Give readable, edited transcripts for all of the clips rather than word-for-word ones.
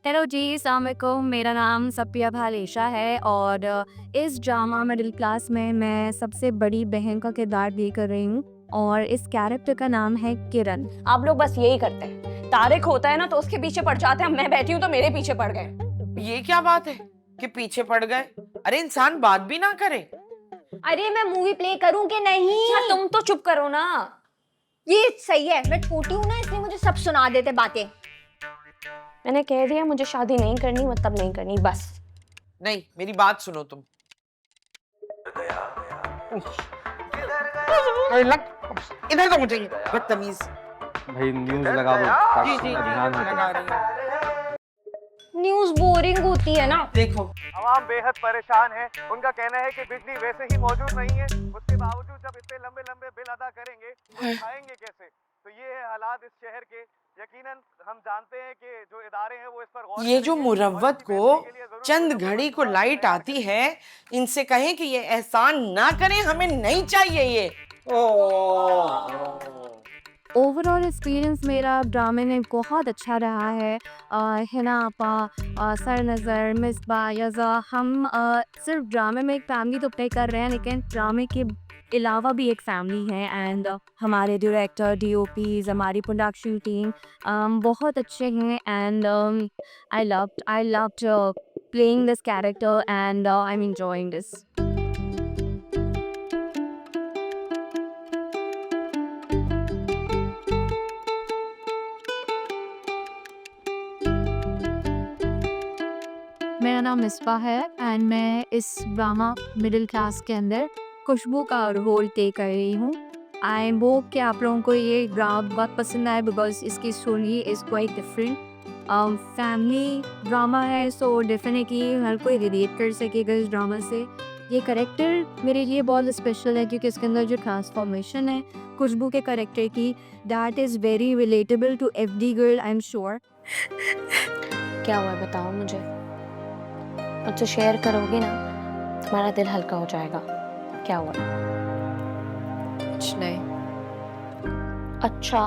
Hello जी, अस्सलाम वालेकुम। मेरा नाम सफिया भालेशा है और इस ड्रामा मिडिल क्लास में मैं सबसे बड़ी बहन का किरदार प्ले कर रही हूँ और इस कैरेक्टर का नाम है किरण। आप लोग बस यही करते हैं, तारिक होता है ना तो उसके पीछे पड़ जाते हैं, मैं बैठी हूँ तो मेरे पीछे पड़ गए। ये क्या बात है कि पीछे पड़ गए? अरे इंसान बात भी ना करे। अरे मैं मूवी प्ले करूं कि नहीं? अच्छा तुम तो चुप करो ना। ये सही है, मैं छोटी हूँ ना इसलिए मुझे सब सुना देते बातें। मैंने कह दिया मुझे शादी नहीं करनी, मतलब नहीं करनी, बस। नहीं, मेरी बात सुनो तुम। अरे लग, इधर तो मुझे बदतमीज। भाई न्यूज़ लगा दो जी ताकि जी ध्यान हटे। लगा रही हूँ। न्यूज़ बोरिंग होती है ना। देखो आवाम बेहद परेशान है। उनका कहना है कि बिजली वैसे ही मौजूद नहीं है, उसके बावजूद जब इतने लंबे लंबे बिल अदा करेंगे तो खाएंगे कैसे? तो ये है हालात इस शहर के। यकीनन हम जानते हैं कि जो इदारे हैं वो इस पर गौर ये जो करेंगे। मुरव्वत को चंद घड़ी को लाइट आती है, इनसे कहें कि ये एहसान ना करें, हमें नहीं चाहिए ये। ओवरऑल एक्सपीरियंस मेरा ड्रामे में बहुत अच्छा रहा है। हिना आपा, सर नज़र, मिसबा, यज़ा, हम सिर्फ ड्रामे में एक फैमिली तो प्ले कर रहे हैं लेकिन ड्रामे के अलावा भी एक फैमिली है एंड हमारे डायरेक्टर, डीओपीज, हमारी प्रोडक्शन टीम बहुत अच्छे हैं and I loved playing this character and I am enjoying this. मेरा नाम मिसबा है एंड मैं इस ड्रामा मिडिल क्लास के अंदर खुशबू का रोल प्ले कर रही हूँ। आई होप कि आप लोगों को ये ड्रामा बहुत पसंद आए बिकॉज इसकी story is quite different. Family drama है सो डेफिनेटली हर कोई रिलेट कर सकेगा इस ड्रामा से। ये करेक्टर मेरे लिए बहुत स्पेशल है क्योंकि इसके अंदर जो ट्रांसफॉर्मेशन है खुशबू के करेक्टर की, that is very relatable to every girl, I am sure. क्या हुआ है बताओ मुझे, मुझसे शेयर करोगी ना, तुम्हारा दिल हल्का हो जाएगा। क्या हुआ? कुछ नहीं। अच्छा,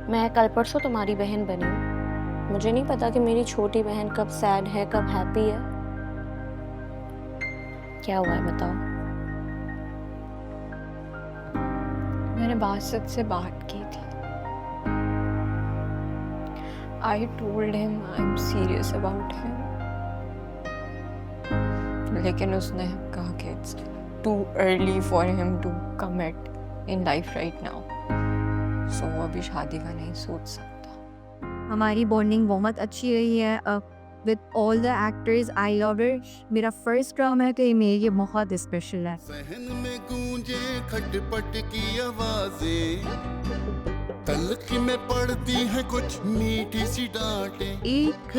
मैं कल परसों तुम्हारी बहन बनी हूँ, मुझे नहीं पता कि मेरी छोटी बहन कब सैड है कब हैप्पी है। क्या हुआ है बताओ। मैंने बासित से बात की थी। I told him I am serious about him, लेकिन उसने कहा कि it's too early for him to commit in life right now, so अभी शादी का नहीं सोच सकता। हमारी बॉन्डिंग बहुत अच्छी रही है with all the actors. I love it. मेरा फर्स्ट ड्रामा है तो ये मेरे लिए बहुत स्पेशल है। सहन में गूंजे खटपट की आवाजें, तलख में पड़ती है कुछ मीठी सी डांटें। एक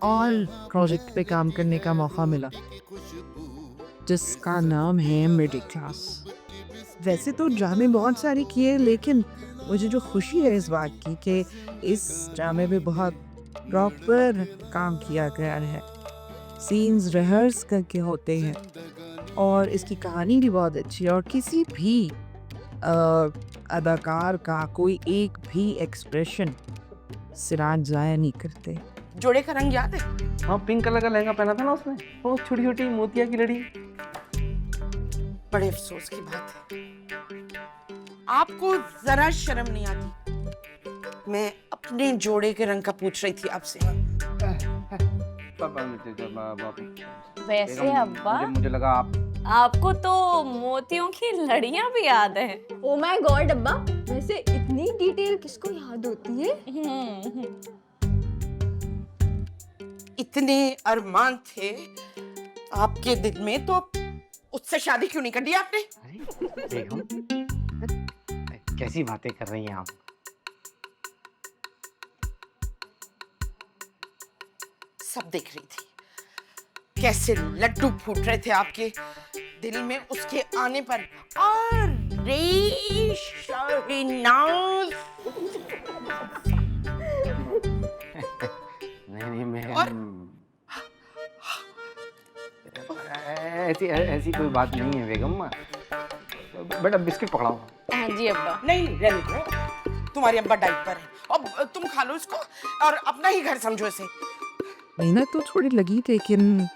और प्रोजेक्ट पे काम करने का मौका मिला जिसका नाम है मिडिल क्लास। वैसे तो ड्रामे बहुत सारे किए लेकिन मुझे जो खुशी है इस बात की कि इस ड्रामे में बहुत प्रॉपर काम किया गया है, सीन्स रिहर्स करके होते हैं और इसकी कहानी भी बहुत अच्छी है और किसी भी अदाकार का कोई एक भी एक्सप्रेशन सिराज जाया नहीं करते। जोड़े का रंग याद है? हाँ, पिंक कलर का लहंगा पहना था ना उसने, वो छोटी छोटी मोतिया की लड़ी। बड़े अफसोस की बात है, आपको जरा शर्म नहीं आती? मैं अपने जोड़े के रंग का पूछ रही थी आपसे। वैसे अब्बा, मुझे लगा आपको तो मोतियों की लड़ियां भी याद है। ओ माय गॉड अब्बा, वैसे इतनी डिटेल किसको याद होती है? इतने अरमान थे आपके दिल में तो उससे शादी क्यों नहीं कर दी आपने? बेगम, कैसी बातें कर रही हैं आप? सब देख रही थी कैसे लड्डू फूट रहे थे आपके दिल में उसके आने पर। अरे शहनाज, नहीं मैं और ऐसी कोई बात नहीं है बेगम। बेटा बिस्किट पकड़ाओ। हाँ जी अब्बा। नहीं रहने दो, तुम्हारी अब्बा डाइट पर है, अब तुम खा लो इसको और अपना ही घर समझो इसे। मेहनत तो थोड़ी लगी लेकिन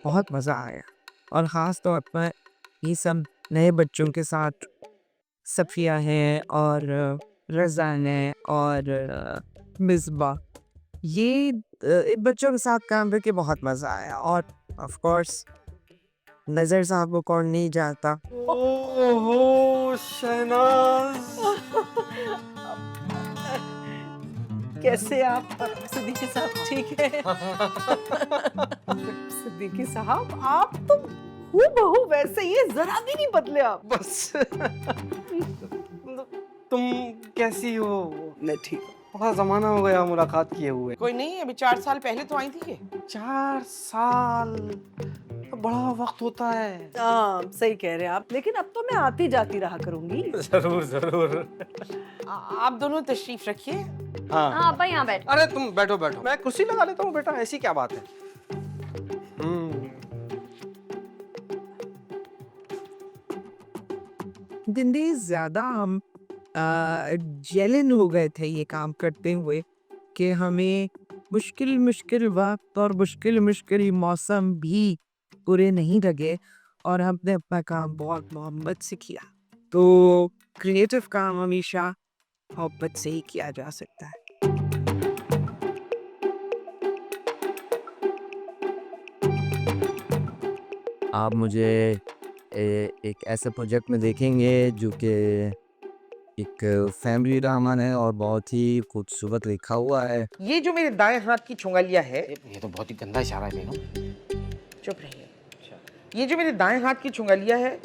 बहुत मज़ा आया। और ख़ास तौर पर ये सब नए बच्चों के साथ सफ़िया है और रज़ा है और मिसबा, ये इन बच्चों के साथ काम करके बहुत मज़ा आया। और ऑफ कोर्स नज़र साहब को कौन नहीं जानता। ओहो शहनाज, कैसे आप सिद्दीकी साहब? ठीक है। सिद्दीकी साहब, आप तो हूबहू वैसे ही है, जरा भी नहीं बदले आप। बस तुम कैसी हो? मैं ठीक। बड़ा जमाना हो गया मुलाकात किए हुए। कोई नहीं, अभी 4 साल पहले तो आई थी ये। 4 साल तो बड़ा वक्त होता है। हाँ, सही कह रहे हैं आप, लेकिन अब तो मैं आती जाती रहा करूंगी। जरूर जरूर। आप दोनों तशरीफ रखिए। हाँ हाँ अब्बा यहाँ बैठ। अरे तुम बैठो बैठो, मैं कुर्सी लगा लेता हूँ बेटा, ऐसी क्या बात है। दिन ज़्यादा हम जेलन हो गए थे ये काम करते हुए कि हमें मुश्किल वक्त और मुश्किल मौसम भी बुरे नहीं लगे, और हमने अपना काम बहुत मोहब्बत से किया। तो क्रिएटिव काम हमेशा मोहब्बत से ही किया जा सकता है। आप मुझे एक ऐसे प्रोजेक्ट में देखेंगे जो कि एक फैमिली ड्रामा है और बहुत ही खूबसूरत लिखा हुआ है। ये जो मेरे दाएं हाथ की चुंगलिया है, ये तो बहुत ही गंदा इशारा है बेगम। चुप रहिए। ये जो मेरे दाएं हाथ की चुंगलिया है,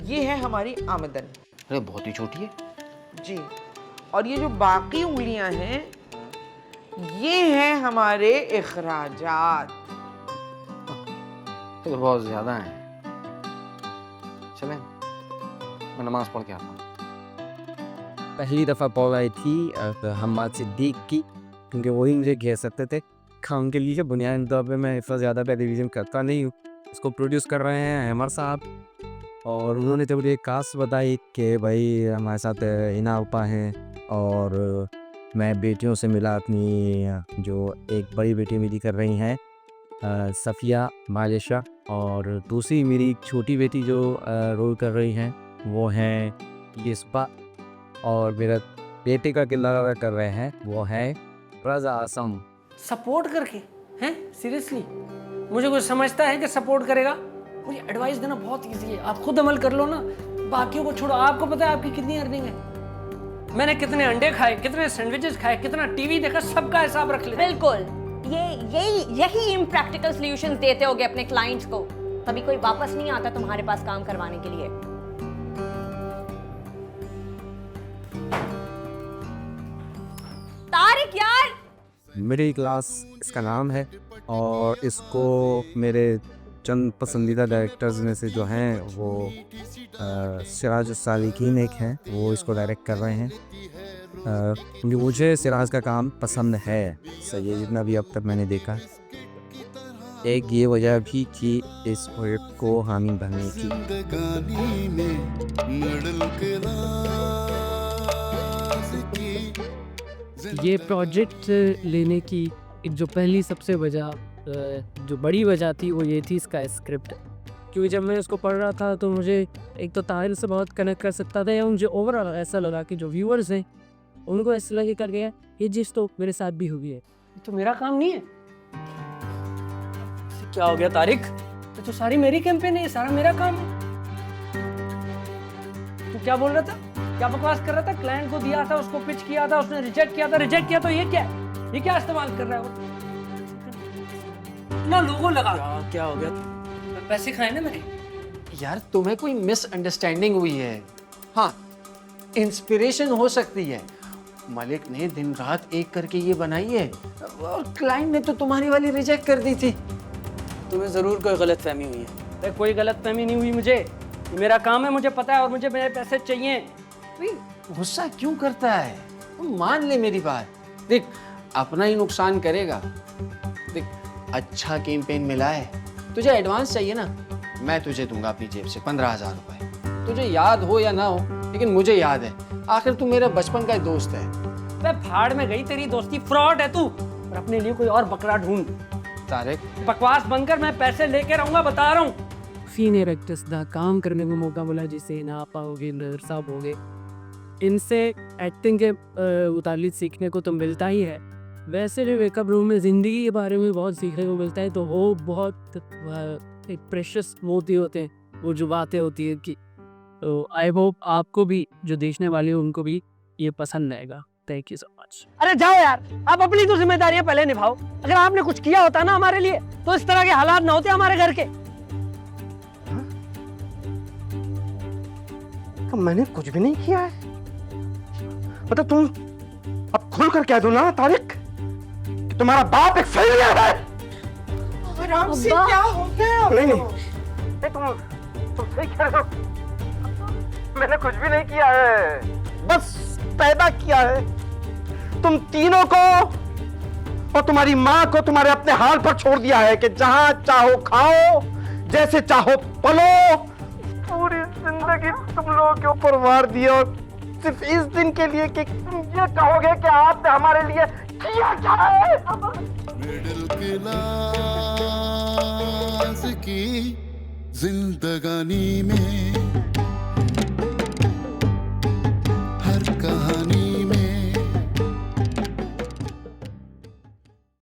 ये है हमारी आमदन। अरे बहुत ही छोटी है जी। और ये जो बाकी उंगलियां हैं, ये हैं हमारे इखराजात। ये तो बहुत ज्यादा है। चलें, मैं नमाज पढ़ के आता हूँ। पहली दफ़ा पढ़ रही थी हम्माद सिद्दीक की, क्योंकि वही मुझे कह सकते थे। काम के लिए बुनियादी तौर पे मैं इतना ज़्यादा टेलीविज़न करता नहीं हूँ। इसको प्रोड्यूस कर रहे हैं अमर साहब, और उन्होंने जब मुझे कास्ट बताई कि भाई हमारे साथ हिना उपा हैं, और मैं बेटियों से मिला, अपनी जो एक बड़ी बेटी मेरी कर रही हैं सफ़िया मालिशा, और दूसरी मेरी छोटी बेटी जो रोल कर रही हैं वो हैं यस्पा, और मेरा बेटे का किरदार कर रहे हैं वो है रज़ा आसम। सपोर्ट करके हैं? सीरियसली मुझे कुछ समझता है कि सपोर्ट करेगा? मुझे एडवाइस देना बहुत इजी है, आप खुद अमल कर लो ना, बाकियों को छोड़ो। आपको पता है आपकी कितनी अर्निंग है? मैंने कितने अंडे खाए, कितने सैंडविचेस खाए, कितना टीवी देखा, सबका हिसाब रख ले। बिल्कुल, यही इम्प्रैक्टिकल सॉल्यूशंस देते होगे अपने क्लाइंट्स को, तभी कोई वापस नहीं आता तुम्हारे पास काम करवाने के लिए। तारिक यार, मिडिल क्लास इसका नाम है, और इसको मेरे चंद पसंदीदा डायरेक्टर्स में से जो हैं वो सिराज सालिकीन एक हैं, वो इसको डायरेक्ट कर रहे हैं। मुझे सिराज का काम पसंद है, सही है जितना भी अब तक मैंने देखा। एक ये वजह भी कि इस प्रोजेक्ट को हामी भरने की। ये प्रोजेक्ट लेने की एक जो पहली सबसे वजह, जो बड़ी वजह थी, वो ये थी इसका स्क्रिप्ट। क्योंकि जब मैं इसको पढ़ रहा था तो मुझे एक तो ताहिर से बहुत कनेक्ट कर सकता था, या मुझे ओवरऑल ऐसा लगा कि जो व्यूअर्स हैं उनको ऐसा लगे कर गया ये चीज़ तो मेरे साथ भी हुई है। तो मेरा काम नहीं है? क्या हो गया तारिक? तो सारी मेरी कैंपेन है, ये सारा मेरा काम है। तू क्या बोल रहा था? क्या बकवास कर रहा था? क्लाइंट को दिया था, उसको पिच किया था, उसने रिजेक्ट किया था। रिजेक्ट किया तो ये क्या है? ये क्या इस्तेमाल कर रहा है वो? इतना लोगों लगा। क्या हो गया? पैसे खाए ना मेरे। यार तुम्हें कोई मिसअंडरस्टैंडिंग हुई है। हाँ, इंस्पिरेशन हो सकती है। मलिक ने दिन रात एक करके ये बनाई है, और क्लाइंट ने तो तुम्हारी वाली रिजेक्ट कर दी थी। तुम्हें जरूर कोई गलतफहमी हुई है। कोई गलतफहमी नहीं हुई मुझे, ये मेरा काम है, मुझे पता है, और मुझे मेरे पैसे चाहिए। गुस्सा क्यों करता है? मान ले मेरी बात। देख, अपना ही नुकसान करेगा। देख, अच्छा कैंपेन मिला है, तुझे एडवांस चाहिए ना, मैं तुझे दूंगा अपनी जेब से 15,000 रुपए। तुझे याद हो या ना हो, लेकिन मुझे याद है, आखिर तू मेरा बचपन का दोस्त है। मैं भाड़ में गई तेरी दोस्ती, फ्रॉड है तू। मैं अपने लिए कोई और बकरा ढूंढ। तारिक, बकवास बनकर मैं पैसे लेके रहूंगा, बता रहा हूँ। सीनियर एक्टर्स का काम करने को मौका मिला जिसे ना पाओगे नर साहब हो गए। इनसे एक्टिंग के मुतालिक सीखने को तो मिलता ही है। वैसे जो वेकअप रूम में ज़िंदगी के बारे में बहुत सीखने को मिलता है, तो वो बहुत एक प्रेशियस मोती होते हैं, वो जो बातें होती है कि तो आई होप आपको भी, जो देखने वाले हो उनको भी ये पसंद आएगा। Thank you so much. अरे जाओ यार, आप अपनी तो जिम्मेदारियां पहले निभाओ। अगर आपने कुछ किया होता ना हमारे लिए, तो इस तरह के हालात ना होते हमारे घर के। तो मैंने कुछ भी नहीं किया है। मतलब तुम अब खुल कर कह दो ना तारिक कि तुम्हारा बाप एक फेलियर है। आराम से, क्या हो गया? नहीं नहीं, तुम सही कह रहे हो। मैंने कुछ भी नहीं किया है, बस पैदा किया है तुम तीनों को और तुम्हारी माँ को तुम्हारे अपने हाल पर छोड़ दिया है कि जहां चाहो खाओ, जैसे चाहो पलो। पूरी जिंदगी तुम लोगों के ऊपर वार दिया और सिर्फ इस दिन के लिए कि तुम ये कहोगे कि आपने हमारे लिए किया क्या है। मिडिल क्लास की जिंदगानी में